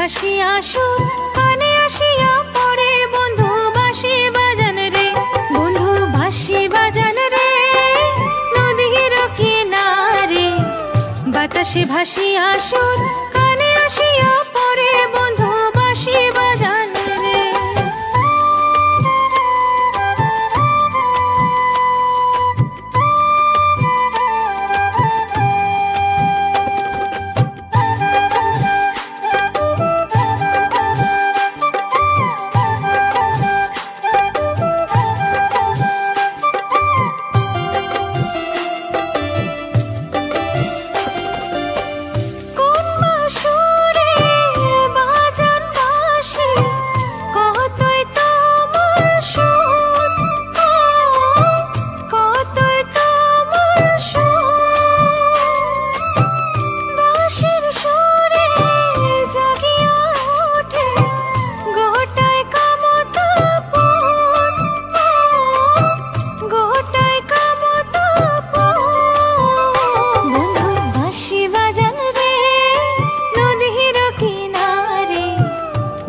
ভাসিয়া সুর কানে আসিয়া পড়ে বন্ধু বাঁশি বাজান রে, বন্ধু বাঁশি বাজান রে নদীর কিনারে। বাতাসে ভাসিয়া সুর কানে আসিয়া পড়ে বন্ধু বাঁশি বাজান রে।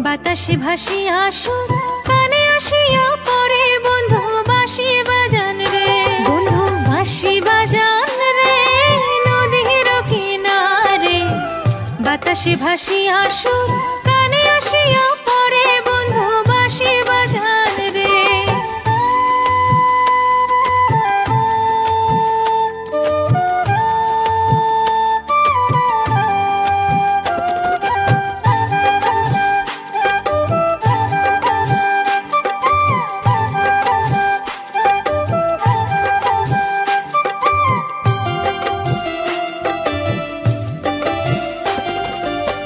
বাতাসে ভাসিয়া সুর কানে আসিয়া পড়ে বন্ধু বাঁশি বাজান রে, বন্ধু বাঁশি বাজান রে নদীর কিনারে। বাতাসে ভাসিয়া সুর কানে আসিয়া পড়ে বন্ধু বাঁশি বাজান রে।